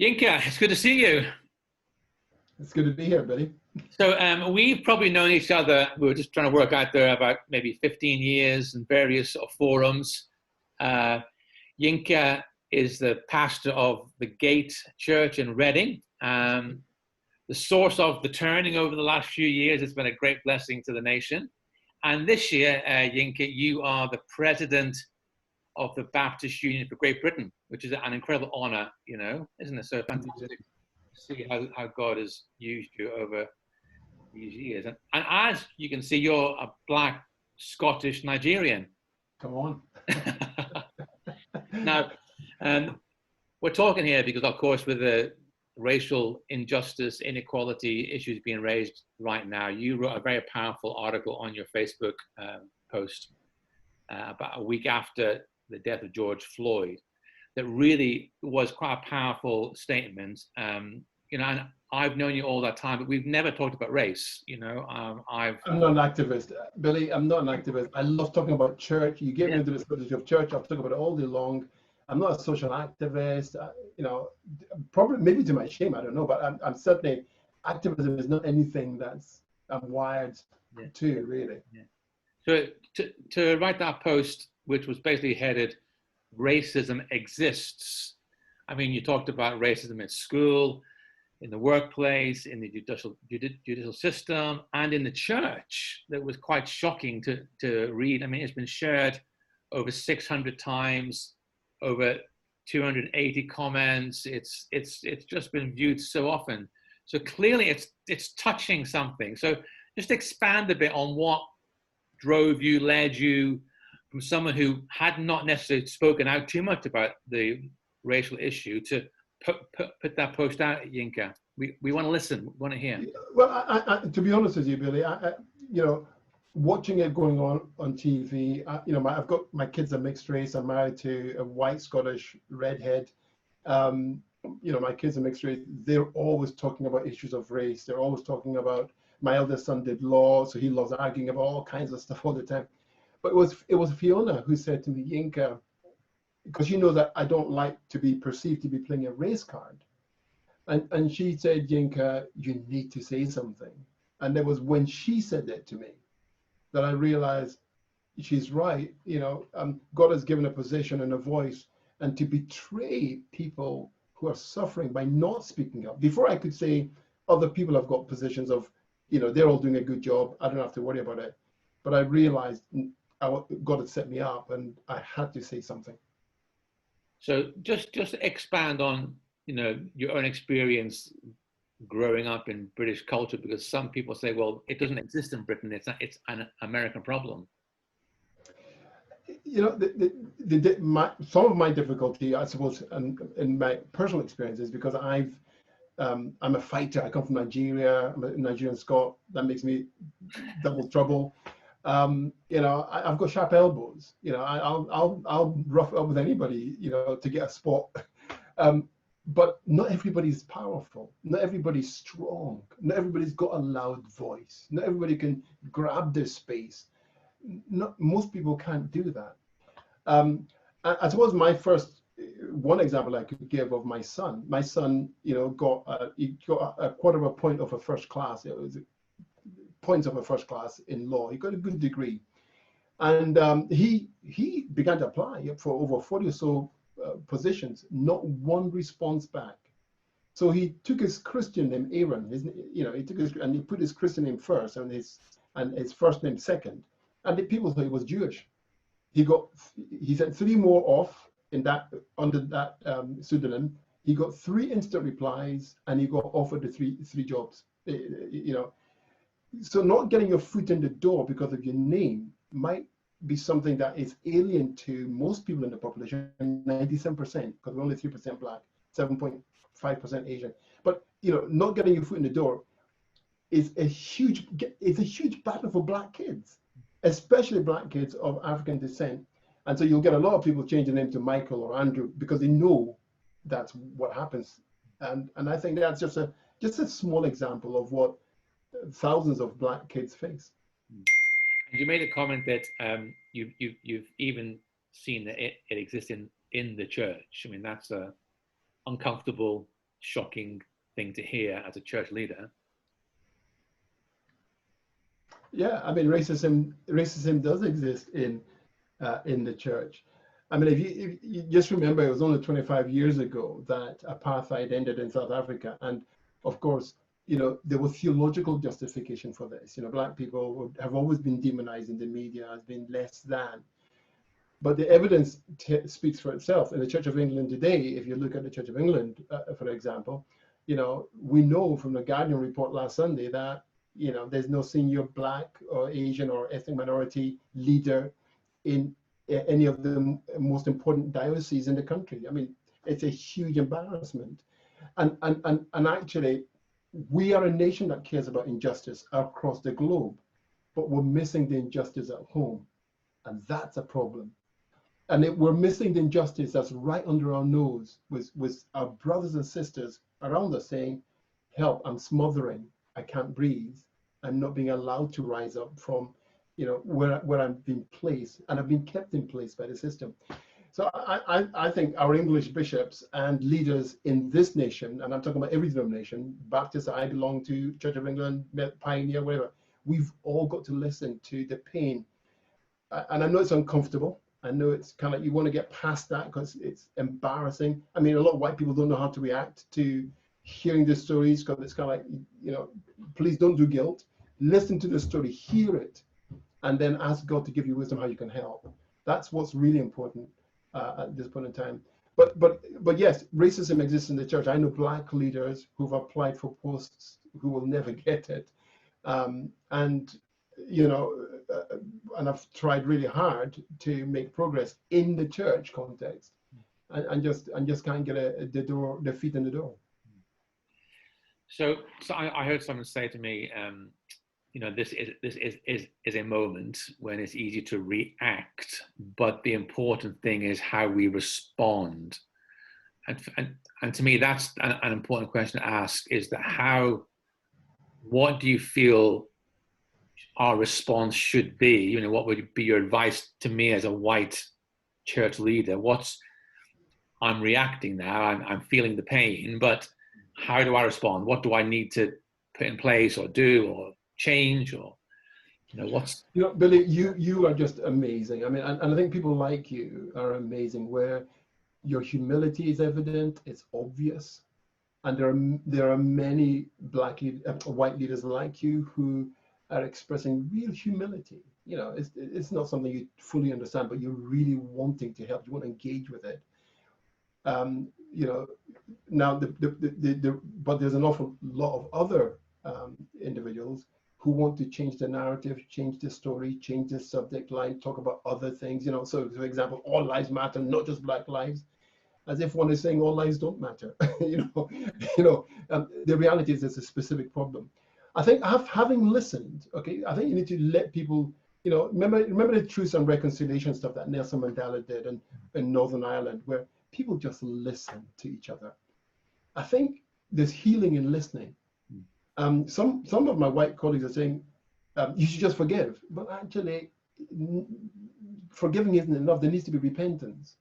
Yinka, it's good to see you. It's good to be here, Billy. So we've probably known each other. We were just trying to work out there about maybe 15 years in various sort of forums. Uh, Yinka is the pastor of the Gate Church in Reading. The source of the turning over the last few years has been a great blessing to the nation. And this year, Yinka, you are the president of the Baptist Union for Great Britain, which is an incredible honor, isn't it? So fantastic to see how God has used you over these years. And as you can see, you're a black Scottish Nigerian. Come on. Now, we're talking here because, of course, with the racial injustice, inequality issues being raised right now, you wrote a very powerful article on your Facebook post about a week after the death of George Floyd that really was quite a powerful statement. And I've known you all that time, but we've never talked about race. I'm not an activist, Billy. I'm not an activist. I love talking about church. You get me into the subject of church. I'll talk about it all day long. I'm not a social activist. Probably maybe to my shame, I don't know. But I'm certainly activism is not anything that's I'm wired to really. Yeah. So to write that post, which was basically headed "Racism Exists," I mean, you talked about racism at school, in the workplace, in the judicial system, and in the church. That was quite shocking to read. I mean, it's been shared over 600 times, over 280 comments. It's just been viewed so often. So clearly, it's touching something. So just expand a bit on what drove you, led you from someone who had not necessarily spoken out too much about the racial issue to put that post out, Yinka. We want to listen, we want to hear. Well, I, to be honest with you, Billy, watching it going on TV, I've got my kids are mixed race. I'm married to a white Scottish redhead. My kids are mixed race. They're always talking about issues of race. They're always talking about, my eldest son did law, so he loves arguing about all kinds of stuff all the time. But it was Fiona who said to me, Yinka, because you know that I don't like to be perceived to be playing a race card. And she said, Yinka, you need to say something. And it was when she said that to me that I realized she's right. God has given a position and a voice, and to betray people who are suffering by not speaking up. Before I could say other people have got positions of, they're all doing a good job, I don't have to worry about it. But I realized God had set me up and I had to say something. So just expand on, your own experience growing up in British culture, because some people say, well, it doesn't exist in Britain. It's an American problem. Some of my difficulty, I suppose, in my personal experience is because I'm a fighter. I come from Nigeria. I'm a Nigerian Scot. That makes me double trouble. I've got sharp elbows. I'll rough it up with anybody, to get a spot. But not everybody's powerful. Not everybody's strong. Not everybody's got a loud voice. Not everybody can grab their space. Most people can't do that. I suppose one example I could give of my son. My son, got a quarter of a point of a first class. It was points of a first class in law. He got a good degree, and he began to apply for over 40 or so positions. Not one response back. So he took his Christian name Aaron. He put his Christian name first and his first name second. And the people thought he was Jewish. He sent 3 more off under that pseudonym. He got 3 instant replies and he got offered the three jobs. So not getting your foot in the door because of your name might be something that is alien to most people in the population, 97%, because we're only 3% black, 7.5% Asian. But not getting your foot in the door is a huge battle for black kids, especially black kids of African descent. And so you'll get a lot of people change their name to Michael or Andrew because they know that's what happens. And I think that's just a small example of what thousands of black kids face. You made a comment that you've even seen that it exists in the church. I mean, that's a uncomfortable, shocking thing to hear as a church leader. Yeah, I mean, racism does exist in the church. I mean, if you just remember, it was only 25 years ago that apartheid ended in South Africa, and of course, there was theological justification for this. Black people have always been demonized in the media as being less than. But the evidence speaks for itself. In the Church of England today, if you look at the Church of England, for example, we know from the Guardian report last Sunday that there's no senior Black or Asian or ethnic minority leader in any of the most important dioceses in the country. I mean, it's a huge embarrassment. And actually, we are a nation that cares about injustice across the globe, but we're missing the injustice at home. And that's a problem. And we're missing the injustice that's right under our nose with our brothers and sisters around us saying, help, I'm smothering, I can't breathe. I'm not being allowed to rise up from where I'm being placed, and I've been kept in place by the system. So I think our English bishops and leaders in this nation, and I'm talking about every denomination, Baptist, I belong to, Church of England, Pioneer, whatever, we've all got to listen to the pain. And I know it's uncomfortable. I know it's kind of like you want to get past that because it's embarrassing. I mean, a lot of white people don't know how to react to hearing the stories because it's kind of like, please don't do guilt. Listen to the story, hear it, and then ask God to give you wisdom how you can help. That's what's really important at this point in time. But yes, racism exists in the church. I know Black leaders who've applied for posts who will never get it, and I've tried really hard to make progress in the church context, and just can't get the feet in the door. So I heard someone say to me, this is a moment when it's easy to react, but the important thing is how we respond. And to me, that's an important question to ask: is that what do you feel our response should be? What would be your advice to me as a white church leader? I'm reacting now. I'm feeling the pain, but how do I respond? What do I need to put in place or do or change, or what's? Billy, you are just amazing. I mean, and I think people like you are amazing, where your humility is evident, it's obvious, and there are many white leaders like you who are expressing real humility. It's not something you fully understand, but you're really wanting to help. You want to engage with it. Now but there's an awful lot of other individuals who want to change the narrative, change the story, change the subject line, talk about other things. So for example, all lives matter, not just Black lives, as if one is saying all lives don't matter. The reality is there's a specific problem. I think having listened, okay, I think you need to let people, remember the Truth and Reconciliation stuff that Nelson Mandela did in Northern Ireland, where people just listen to each other. I think there's healing in listening. Some of my white colleagues are saying, you should just forgive. But actually, forgiving isn't enough. There needs to be repentance.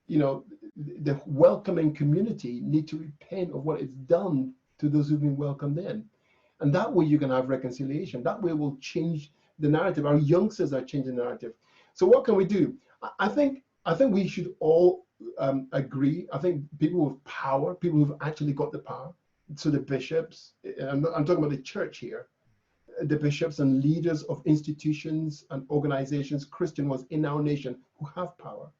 The welcoming community need to repent of what it's done to those who've been welcomed in. And that way you can have reconciliation. That way we'll change the narrative. Our youngsters are changing the narrative. So what can we do? I think we should all agree. I think people with power, people who've actually got the power, so the bishops, I'm talking about the church here, the bishops and leaders of institutions and organizations, Christian ones in our nation who have power,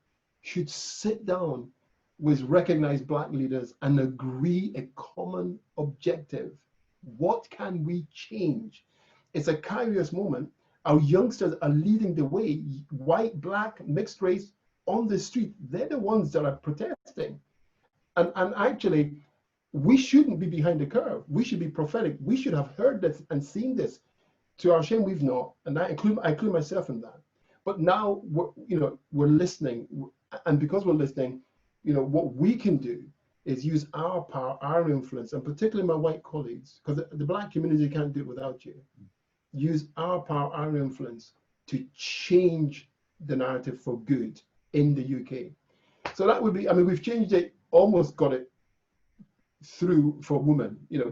should sit down with recognized Black leaders and agree a common objective. What can we change? It's a curious moment. Our youngsters are leading the way, white, Black, mixed race, on the street. They're the ones that are protesting. And actually, we shouldn't be behind the curve. We should be prophetic. We should have heard this and seen this. To our shame, we've not, and I include myself in that. But now we're listening, and because we're listening, what we can do is use our power, our influence, and particularly my white colleagues, because the Black community can't do it without you. Use our power, our influence to change the narrative for good in the UK. So that would be, I mean, we've changed it, almost got it through for women. You know,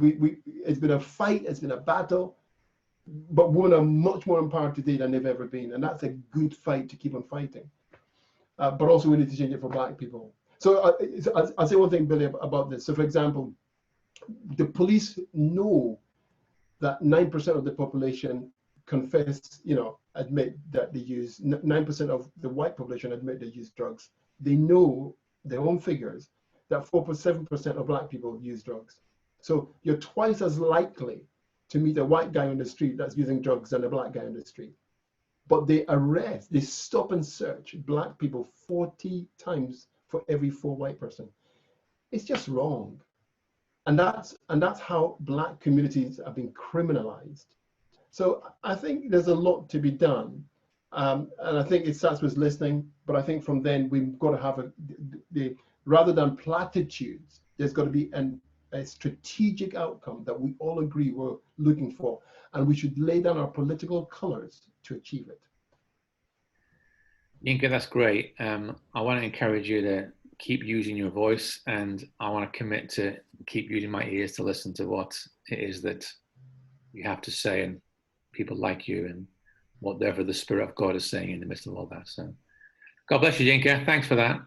it's been a fight, it's been a battle, but women are much more empowered today than they've ever been, and that's a good fight to keep on fighting. But also we need to change it for Black people. So I'll say one thing, Billy, about this. So for example, the police know that 9% of the population confess, you know, admit that they use, 9% of the white population admit they use drugs. They know their own figures that 4.7% of Black people use drugs. So you're twice as likely to meet a white guy on the street that's using drugs than a Black guy on the street. But they stop and search Black people 40 times for every 4 white person. It's just wrong. And that's how Black communities have been criminalized. So I think there's a lot to be done. And I think it starts with listening, but I think from then we've got to have rather than platitudes, there's got to be a strategic outcome that we all agree we're looking for. And we should lay down our political colors to achieve it. Yinka, that's great. I want to encourage you to keep using your voice, and I want to commit to keep using my ears to listen to what it is that you have to say, and people like you, and whatever the Spirit of God is saying in the midst of all that. So God bless you, Yinka. Thanks for that.